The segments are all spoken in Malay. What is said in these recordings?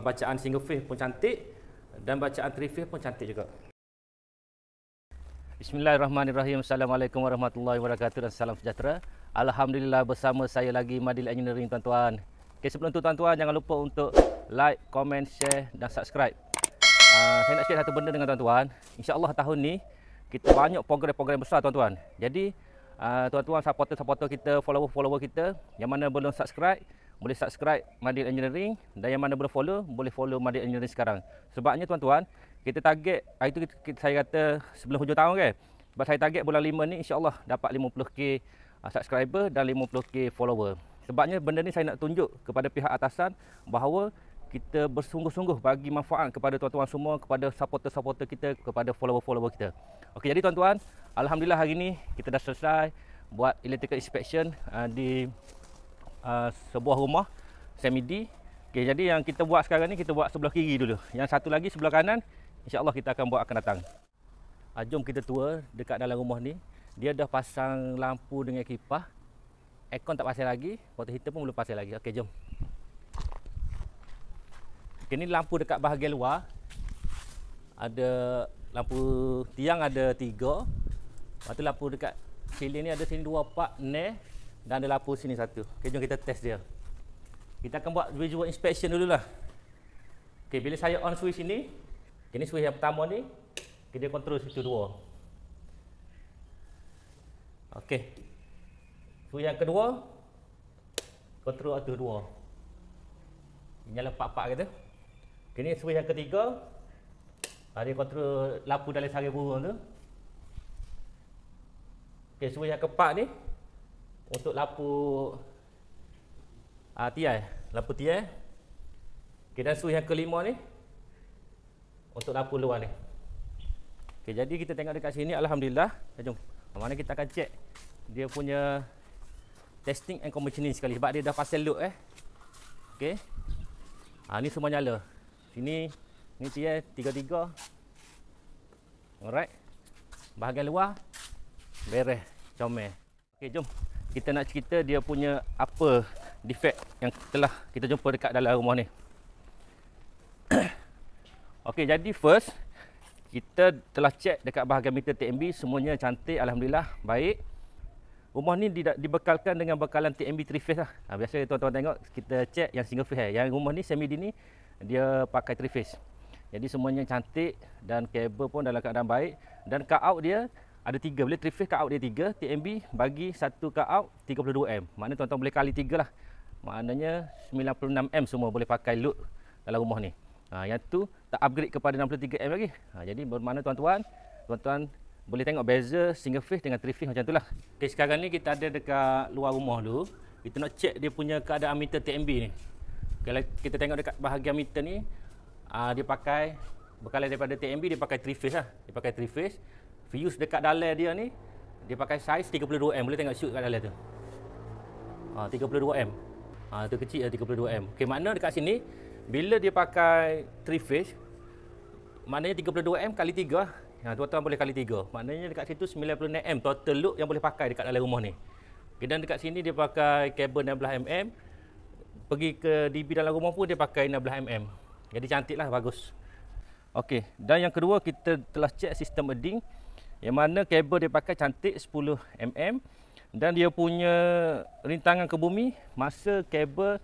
bacaan single phase pun cantik dan bacaan three phase pun cantik juga. Bismillahirrahmanirrahim. Assalamualaikum warahmatullahi wabarakatuh dan salam sejahtera. Alhamdulillah bersama saya lagi Madil Engineering tuan-tuan. Okay, sebelum tu tuan-tuan jangan lupa untuk like, komen, share dan subscribe. Saya nak share satu benda dengan tuan-tuan. InsyaAllah tahun ni kita banyak program-program besar tuan-tuan. Jadi tuan-tuan supporter-supporter kita, follower-follower kita yang mana belum subscribe, boleh subscribe Madil Engineering, dan yang mana belum follow, boleh follow Madil Engineering sekarang. Sebabnya tuan-tuan, kita target, itu saya kata sebelum hujung tahun kan. Sebab saya target bulan 5 ni insya-Allah dapat 50k subscriber dan 50k follower. Sebabnya benda ni saya nak tunjuk kepada pihak atasan bahawa kita bersungguh-sungguh bagi manfaat kepada tuan-tuan semua, kepada supporter-supporter kita, kepada follower-follower kita. Okey, jadi tuan-tuan, alhamdulillah hari ni kita dah selesai buat electrical inspection di sebuah rumah semi-D. Okey, jadi yang kita buat sekarang ni kita buat sebelah kiri dulu. Yang satu lagi sebelah kanan, insya-Allah kita akan buat akan datang. Jom kita tour dekat dalam rumah ni. Dia dah pasang lampu dengan kipas. Aircon tak pasang lagi, water heater pun belum pasang lagi. Okey, jom. Ini lampu dekat bahagian luar. Ada lampu tiang ada 3. Lepas tu lampu dekat ceiling ni ada sini 2 part ne dan ada lampu sini 1. Okey, jom kita test dia. Kita akan buat visual inspection dululah. Okey, bila saya on switch ini, ini switch yang pertama ni, kita control situ 2. Okey. Switch yang kedua, control auto 2. Nyala 4-4 kata. Ini switch yang ketiga, dia kontrol lampu dalam sarang burung tu. Okay, switch yang keempat ni untuk lampu tiai, lampu tiai. Okay, dan switch yang kelima ni untuk lampu luar ni. Okay, jadi kita tengok dekat sini, alhamdulillah. Jom, mana kita akan check dia punya testing and commissioning sekali sebab dia dah pasal load Okay. Ni semua nyala. Sini ni tiai 3. Alright. Bahagian luar beres, comel. Okey, jom kita nak cerita dia punya apa defect yang telah kita jumpa dekat dalam rumah ni. Okey, jadi first kita telah check dekat bahagian meter TMB, semuanya cantik, alhamdulillah, baik. Rumah ni dibekalkan dengan bekalan TMB 3 phase lah. Biasa tuan-tuan tengok kita check yang single phase. Yang rumah ni semi-D ni dia pakai 3 phase. Jadi semuanya cantik dan kabel pun dalam keadaan baik dan cut out dia ada 3. Bila 3 phase cut out dia 3, TMB bagi satu cut out 32M. Maknanya tuan-tuan boleh kali 3 lah. Maknanya 96M semua boleh pakai load dalam rumah ni. Yang tu tak upgrade kepada 63M lagi. Jadi bermakna tuan-tuan boleh tengok beza single phase dengan 3 phase macam itulah. Okey, sekarang ni kita ada dekat luar rumah dulu. Kita nak check dia punya keadaan meter TMB ni. Kalau kita tengok dekat bahagian meter ni, dia pakai bekalan daripada TMB, dia pakai 3 phase lah. Dia pakai 3 phase. Fuse dekat dalam dia ni, dia pakai saiz 32M. Boleh tengok shoot kat dalam tu. 32M. Tu kecil 32M. Okey, makna dekat sini bila dia pakai 3 phase, maknanya 32M kali 3 lah. Tuan-tuan boleh kali 3. Maknanya dekat situ 96M total load yang boleh pakai dekat dalam rumah ni. Okay, dan dekat sini dia pakai kabel 16mm. Pergi ke DB dalam rumah pun dia pakai 16mm. Jadi cantiklah, bagus. Okey, dan yang kedua kita telah check sistem earding yang mana kabel dia pakai cantik 10mm dan dia punya rintangan ke bumi masa kabel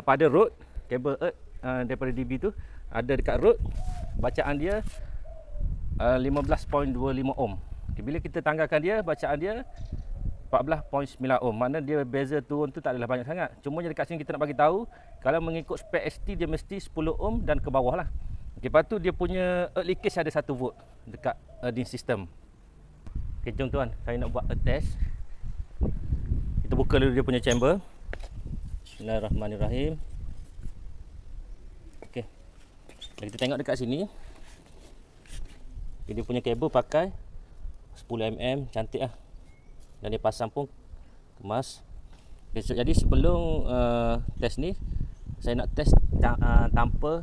pada road, kabel earth daripada DB tu ada dekat road, bacaan dia 15.25 ohm. Okay, bila kita tanggalkan dia, bacaan dia 14.9 ohm. Maknanya dia beza turun tu tak adalah banyak sangat. Cuma dekat sini kita nak bagi tahu kalau mengikut spek ST dia mesti 10 ohm dan ke bawah lah. Okay, lepas tu dia punya earth leakage ada 1 volt dekat earthing system. Okay, jom tuan, saya nak buat a test. Kita buka dulu dia punya chamber. Bismillahirrahmanirrahim. Okay, kita tengok dekat sini. Dia punya kabel pakai 10mm, cantik lah. Dan dia pasang pun kemas. Jadi sebelum test ni, saya nak test tanpa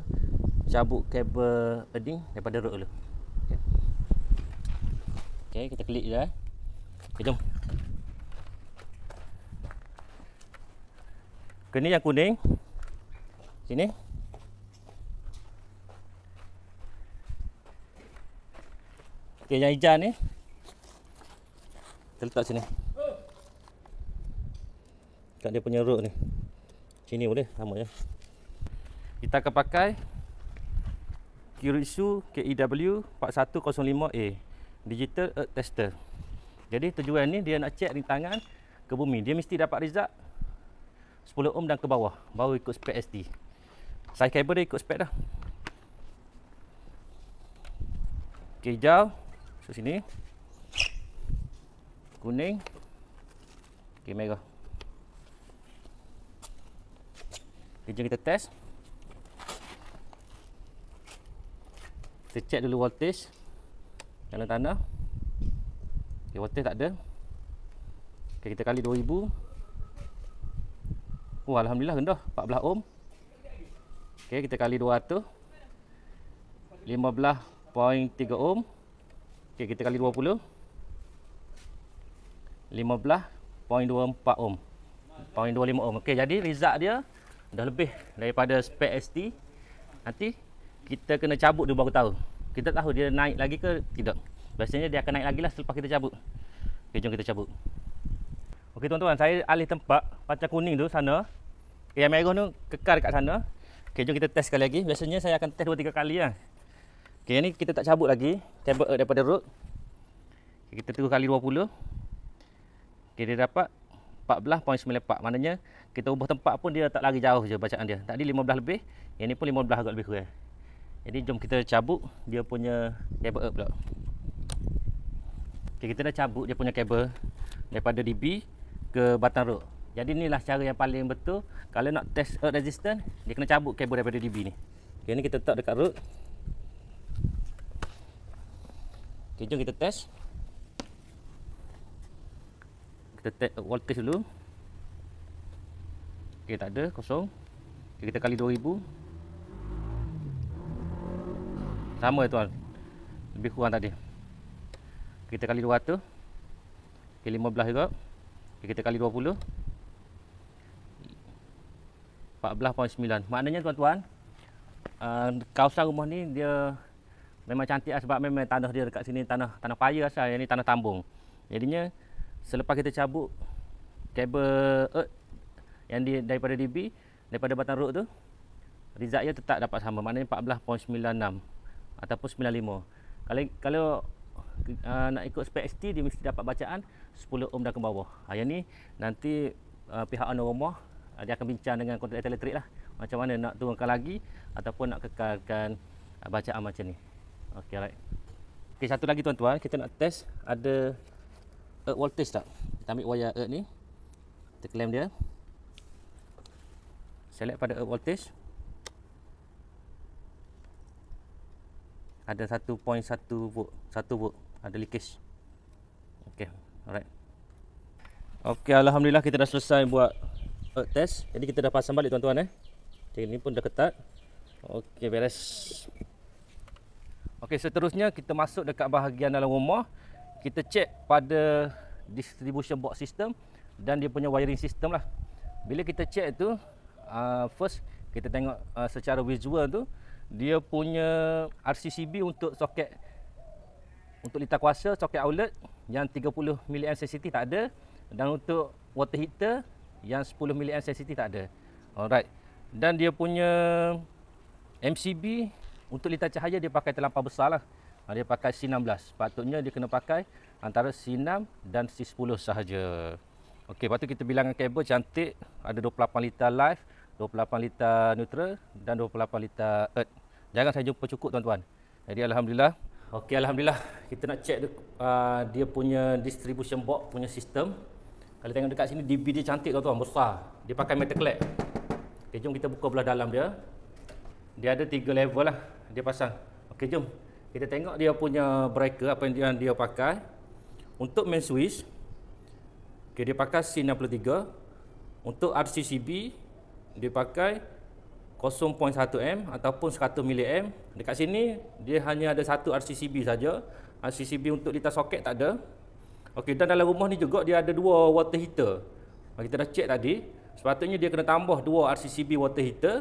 cabut kabel earding daripada road dulu. Okay, kita klik je lah. Okay, jom. Okay, ni yang kuning. Sini. Okey, yang hijau ni kita letak sini. Kat dia punya root ni. Sini boleh, sama je. Kita akan pakai Keiretsu KEW 4105A Digital Earth Tester. Jadi tujuan ni dia nak check rintangan ke bumi. Dia mesti dapat result 10 ohm dan ke bawah, baru ikut spek ST. Saiz kabel dia ikut spek dah. Okey, hijau masuk sini. Kuning. Okey, merah. Okay, jom kita test. Kita check dulu voltage dalam tanah. Okay, voltage tak ada. Okay, kita kali 2000. Oh, alhamdulillah rendah, 14 ohm. Okay, kita kali 200. 15.3 ohm. Okay, kita kali 20. 15.24 ohm. 0.25 ohm. Okay, jadi result dia dah lebih daripada spek ST. Nanti kita kena cabut dulu baru tahu. Kita tahu dia naik lagi ke tidak. Biasanya dia akan naik lagi lah selepas kita cabut. Okay, jom kita cabut. Okey tuan-tuan, saya alih tempat macam kuning tu sana. Okay, yang merah tu kekal dekat sana. Okay, jom kita test sekali lagi. Biasanya saya akan test 2-3 kali lah. Okay, ni kita tak cabut lagi kabel daripada root. Okay, kita terus kali 20. Okay, dia dapat 14.94. Maknanya kita ubah tempat pun dia tak lari jauh je bacaan dia. Tadi 15 lebih, yang ni pun 15 agak lebih kurang. Jadi jom kita cabut dia punya kabel pula. Okay, kita dah cabut dia punya kabel daripada DB ke batang root. Jadi inilah cara yang paling betul kalau nak test earth resistance, dia kena cabut kabel daripada DB ni. Okay, ni kita letak dekat root. Okay, jom kita test. Kita test voltage dulu. Okay, tak ada, kosong. Okay, kita kali 2000. Sama tuan, lebih kurang tadi. Kita kali 200. Okay, 15 juga. Okay, kita kali 20. 14.9. Maknanya tuan-tuan, kawasan rumah ni dia memang cantik lah, sebab memang tanah dia dekat sini tanah paya asal. Yang ni tanah tambung. Jadinya selepas kita cabut kabel earth yang daripada DB, daripada batang root tu, result dia tetap dapat sama. Maknanya 14.96 ataupun 95. Kalau nak ikut spek ST, dia mesti dapat bacaan 10 ohm dan ke bawah. Yang ni nanti pihak owner rumah dia akan bincang dengan kontraktor elektrik lah, macam mana nak turunkan lagi ataupun nak kekalkan bacaan macam ni. Okey, right. Okey, satu lagi tuan-tuan, kita nak test ada earth voltage tak. Kita ambil wayar earth ni, kita claim dia, select pada earth voltage. Ada 1.1 volt, 1 volt, ada leakage. Okey, alright. Okey, alhamdulillah kita dah selesai buat earth test. Jadi kita dah pasang balik tuan-tuan Okay, ini pun dah ketat. Okey, beres. Okey, seterusnya kita masuk dekat bahagian dalam rumah. Kita check pada distribution box system dan dia punya wiring system lah. Bila kita check tu, first kita tengok secara visual tu, dia punya RCCB untuk soket, untuk litar kuasa soket outlet yang 30 mA sensitif tak ada, dan untuk water heater yang 10 mA sensitif tak ada. Alright. Dan dia punya MCB untuk litar cahaya dia pakai terlampau besar lah. Dia pakai C16. Patutnya dia kena pakai antara C6 dan C10 sahaja. Okey, lepas tu kita bilangkan kabel cantik, ada 28 liter live, 28 liter neutral dan 28 liter earth. Jangan saya jumpa cukup tuan-tuan. Jadi alhamdulillah. Okey, alhamdulillah kita nak check dia punya distribution box punya sistem. Kalau tengok dekat sini DB dia cantik tuan-tuan, besar. Dia pakai metal clad. Okey, jom kita buka belah dalam dia. Dia ada 3 level lah dia pasang. Okey, jom kita tengok dia punya breaker apa yang dia pakai. Untuk main switch, okey, dia pakai C63. Untuk RCCB dia pakai 0.1 M ataupun 100 mA. Dekat sini dia hanya ada satu RCCB saja. RCCB untuk litar soket tak ada. Okey, dan dalam rumah ni juga dia ada 2 water heater. Kita dah check tadi, sepatutnya dia kena tambah 2 RCCB water heater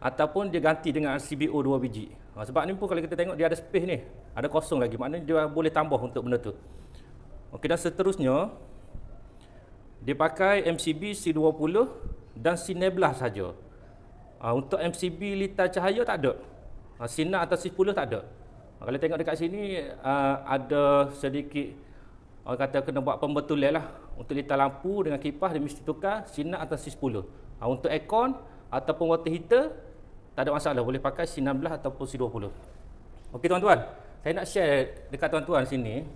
ataupun dia ganti dengan RCBO 2 biji. Sebab ni pun kalau kita tengok dia ada space ni, ada kosong lagi, maknanya dia boleh tambah untuk benda tu. Okey, dan seterusnya dia pakai MCB C20 dan C16 saja. Untuk MCB litar cahaya tak ada. Sinar atau C10 tak ada. Kalau tengok dekat sini ada sedikit orang kata kena buat pembetulan lah. Untuk litar lampu dengan kipas dia mesti tukar sinar atau C10. Untuk aircon ataupun water heater tak ada masalah, boleh pakai C16 ataupun C20. Okey tuan-tuan, saya nak share dekat tuan-tuan sini.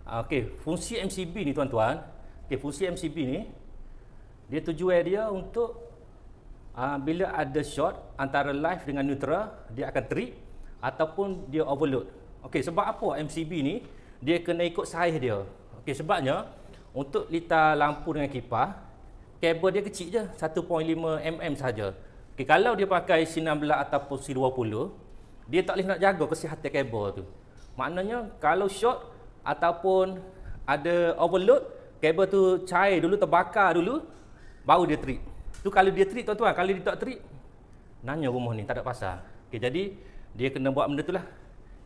Okey, fungsi MCB ni tuan-tuan. Okey, fungsi MCB ni dia tujuan dia untuk bila ada short antara live dengan neutral, dia akan trip ataupun dia overload. Okey, sebab apa MCB ni dia kena ikut saiz dia. Okey, sebabnya untuk litar lampu dengan kipas, kabel dia kecil je, 1.5 mm saja. Okay, kalau dia pakai C16 ataupun C20, dia tak boleh nak jaga kesihatan kabel tu. Maknanya kalau short ataupun ada overload, kabel tu cair dulu, terbakar dulu, baru dia trip. Tu kalau dia trip tuan-tuan, kalau dia tak trip, nanya rumah ni tak ada pasal. Okay, jadi dia kena buat benda tu lah.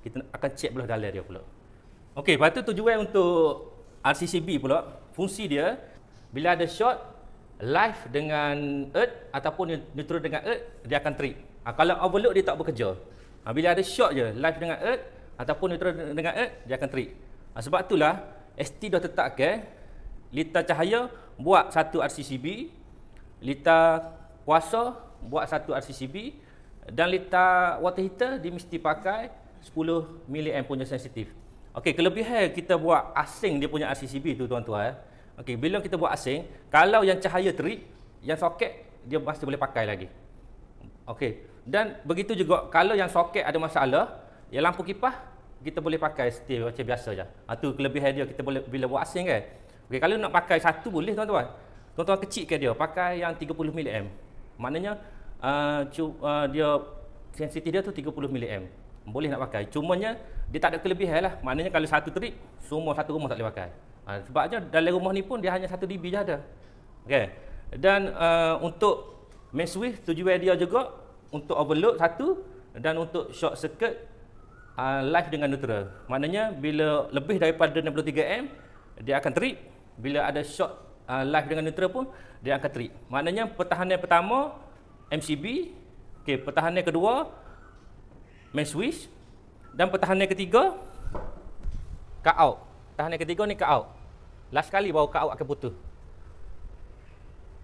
Kita akan check belah dalam dia pula. Okey, lepas tu tujuan untuk RCCB pula, fungsi dia bila ada short live dengan earth ataupun neutral dengan earth, dia akan trip. Kalau overload dia tak bekerja. Bila ada short je live dengan earth ataupun neutral dengan earth, dia akan trip. Sebab itulah ST dah tetapkan litar cahaya buat satu RCCB, litar kuasa buat satu RCCB, dan litar water heater dia mesti pakai 10 mA punya sensitif. Okey, kelebihan kita buat asing dia punya RCCB tu tuan-tuan. Okey, bila kita buat asing, kalau yang cahaya trip, yang soket dia masih boleh pakai lagi. Okey, dan begitu juga kalau yang soket ada masalah, yang lampu kipas kita boleh pakai still macam biasa je. Tu kelebihan dia kita boleh bila buat asing kan. Okey, kalau nak pakai satu boleh tuan-tuan. Tuan-tuan kecilkan dia, pakai yang 30 mA. Maknanya dia sensitif dia tu 30 mA. Boleh nak pakai. Cumanya dia tak ada kelebihan lah. Maknanya kalau satu trip, semua satu rumah tak boleh pakai. Sebabnya dalam rumah ni pun dia hanya 1 dB je ada. Okay. Dan untuk main switch tujuan dia juga untuk overload satu, dan untuk short circuit live dengan neutral. Maknanya bila lebih daripada 63 A dia akan trip. Bila ada short live dengan neutral pun dia akan trip. Maknanya pertahanan pertama MCB, okay, pertahanan kedua main switch, dan pertahanan ketiga cut out. Pertahanan ketiga ni cut out. Last kali baru cut out akan putus.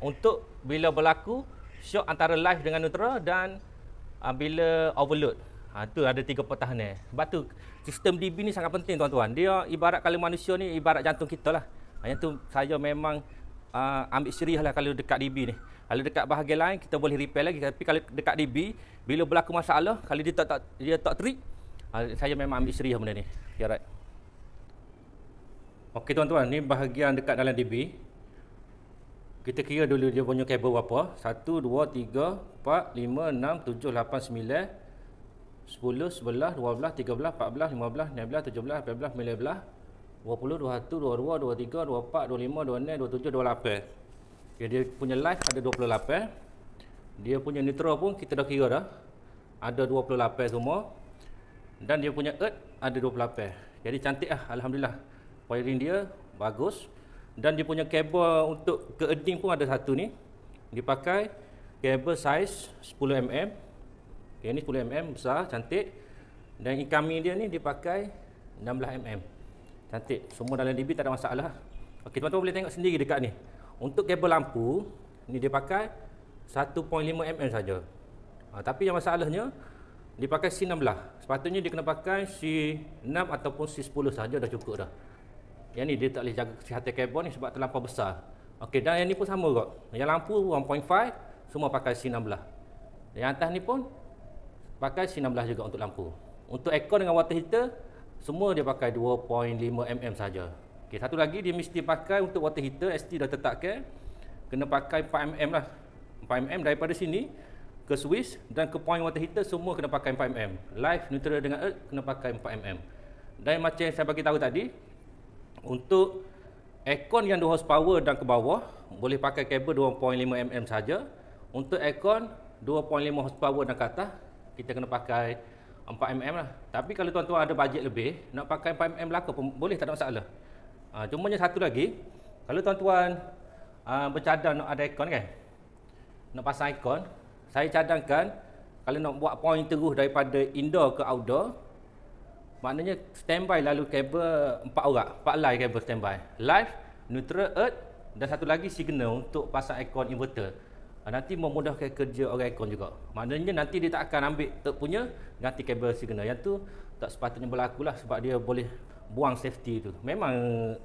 Untuk bila berlaku shock antara live dengan neutral dan bila overload. Tu ada 3 pertahanan. Sebab tu sistem DB ni sangat penting tuan-tuan. Dia ibarat kalau manusia ni ibarat jantung kita lah. Yang tu saya memang ambil serius lah kalau dekat DB ni. Kalau dekat bahagian lain kita boleh repair lagi, tapi kalau dekat DB bila berlaku masalah, kalau dia tak trip, saya memang ambil serius benda ni. Okay, right. Okey tuan-tuan, ni bahagian dekat dalam DB. Kita kira dulu dia punya kabel berapa. 1, 2, 3, 4, 5, 6, 7, 8, 9, 10, 11, 12, 13, 14, 15, 16, 17, 18, 19, 20, 21, 22, 23, 24, 25, 26, 27, 28. Okay, dia punya live ada 28. Dia punya neutral pun kita dah kira dah. Ada 28 semua. Dan dia punya earth ada 28. Jadi cantik lah, alhamdulillah. Wiring dia bagus. Dan dia punya kabel untuk ke earthing pun ada satu ni. Dia pakai kabel size 10 mm. Okay, ni 10 mm besar, cantik. Dan incoming dia ni dia pakai 16 mm. Cantik. Semua dalam DB tak ada masalah. Okey, tuan-tuan boleh tengok sendiri dekat ni. Untuk kabel lampu ni dia pakai 1.5 mm saja. Tapi yang masalahnya dia pakai C16. Sepatutnya dia kena pakai C6 ataupun C10 saja dah cukup dah. Yang ni dia tak boleh jaga kesihatan kabel ni sebab terlampau besar. Okey, dan yang ni pun sama kot. Yang lampu 1.5 semua pakai C16. Yang atas ni pun pakai C16 juga untuk lampu. Untuk aircon dengan water heater semua dia pakai 2.5 mm saja. Okey, satu lagi dia mesti pakai untuk water heater, ST dah tetapkan kena pakai 4 mm lah. 4 mm daripada sini ke switch dan ke point water heater semua kena pakai 4 mm. Live, neutral dengan earth kena pakai 4 mm. Dan macam yang saya bagi tahu tadi, untuk aircon yang 2 horsepower dan ke bawah boleh pakai kabel 2.5 mm saja. Untuk aircon 2.5 horsepower dan ke atas kita kena pakai 4mm lah. Tapi kalau tuan-tuan ada bajet lebih, nak pakai 4mm belaka pun boleh, tak ada masalah. Cumanya satu lagi, kalau tuan-tuan bercadang nak ada aircon kan, nak pasang aircon, saya cadangkan kalau nak buat point terus daripada indoor ke outdoor, maknanya standby lalu kabel 4 orang, 4 line kabel standby. Live, neutral, earth dan satu lagi signal untuk pasang aircon inverter. Nanti memudahkan kerja orang aircon juga. Maknanya nanti dia tak akan ambil earth punya, ganti kabel signal. Yang tu tak sepatutnya berlaku lah, sebab dia boleh buang safety tu. Memang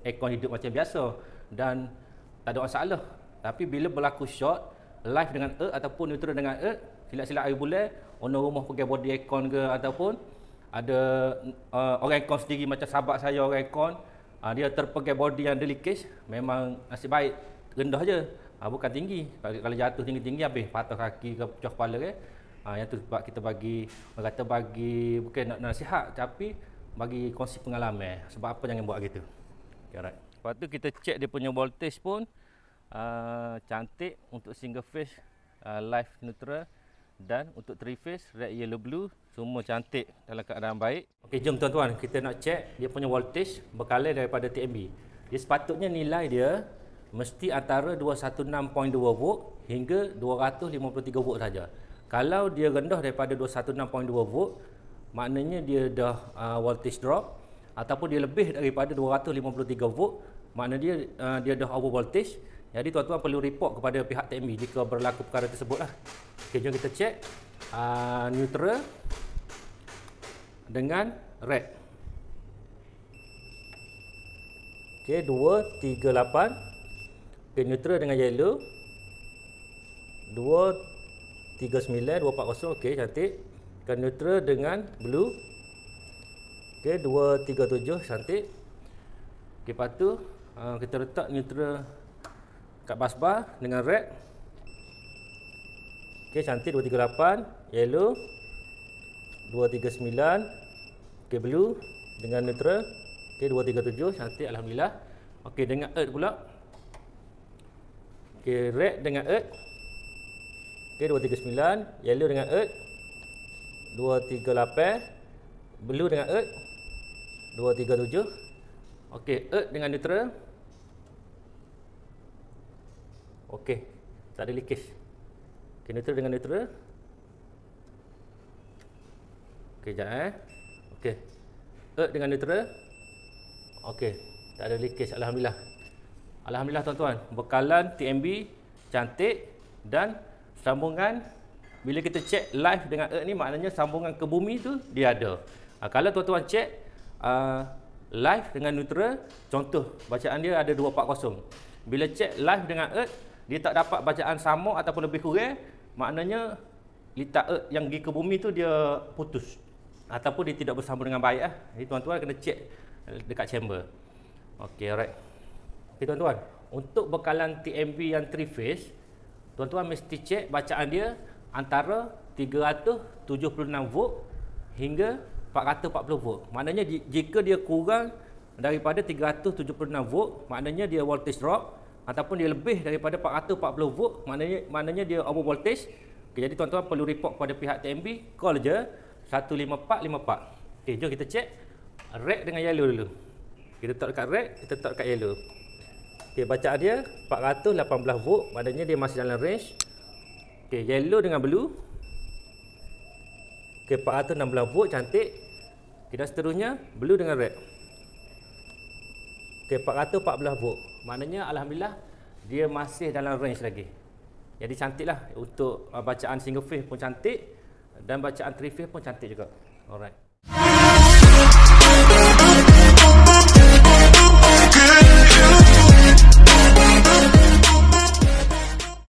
aircon hidup macam biasa dan tak ada masalah. Tapi bila berlaku short, live dengan earth ataupun neutral dengan earth, silap-silap air bulan, owner rumah pakai body aircon ke, ataupun ada orang aircon sendiri macam sahabat saya orang aircon, dia terpegai body yang ada leakage, memang nasib baik rendah je, bukan tinggi. Kalau jatuh tinggi-tinggi habis patah kaki ke pecah kepala ke. Yang tu sebab kita bagi, kata bagi bukan nak nasihat tapi bagi kongsi pengalaman. Sebab apa jangan buat gitu. Okay, alright. Lepas tu kita check dia punya voltage pun cantik untuk single phase, live neutral, dan untuk 3 phase red yellow blue semua cantik dalam keadaan baik. Okey, jom tuan-tuan kita nak check dia punya voltage berkala daripada TMB. Dia sepatutnya nilai dia mesti antara 216.2 volt hingga 253 volt saja. Kalau dia rendah daripada 216.2 volt, maknanya dia dah voltage drop, ataupun dia lebih daripada 253 volt, maknanya dia dah over voltage. Jadi tuan-tuan perlu report kepada pihak TMB jika berlaku perkara tersebut lah. Okey, jom kita check neutral dengan red. Okey, 238. Okey, neutral dengan yellow 239, 240. Okey, cantik. Kan neutral dengan blue. Okey, 237, cantik. Okey, lepas tu kita letak neutral kat busbar dengan red. Okey, cantik. 238 yellow, 239. Okey, blue dengan neutral. Okey, 237, cantik, alhamdulillah. Okey, dengan earth pula. Okey, red dengan earth. Okey, 239, yellow dengan earth 238, blue dengan earth 237. Okey, earth dengan neutral. Okey, tak ada leakage. Okey, neutral dengan neutral. Okey, sekejap Okey, earth dengan neutral. Okey, tak ada leakage, alhamdulillah. Alhamdulillah tuan-tuan, bekalan TMB cantik dan sambungan bila kita check live dengan earth ni, maknanya sambungan ke bumi tu dia ada. Kalau tuan-tuan check live dengan neutral, contoh bacaan dia ada 240. Bila check live dengan earth, dia tak dapat bacaan sama ataupun lebih kurang, maknanya litar earth yang pergi ke bumi tu dia putus ataupun dia tidak bersambung dengan baik lah. Jadi tuan-tuan kena check dekat chamber. Okey, alright. Okey tuan-tuan, untuk bekalan TMB yang 3 phase, tuan-tuan mesti check bacaan dia antara 376 volt hingga 440 volt. Maknanya jika dia kurang daripada 376 volt, maknanya dia voltage drop, ataupun dia lebih daripada 440 volt, maknanya dia over voltage. Okay, jadi tuan-tuan perlu report kepada pihak TMB, call je 15454. Okey, jom kita check red dengan yellow dulu. Kita letak dekat red, kita letak dekat yellow. Okey, bacaan dia 418 volt, maknanya dia masih dalam range. Okey, yellow dengan blue. Okey, 416 volt, cantik. Okey, dan seterusnya blue dengan red. Okey, 414 volt. Maknanya alhamdulillah dia masih dalam range lagi. Jadi cantiklah untuk bacaan single phase pun cantik dan bacaan 3 phase pun cantik juga. Alright.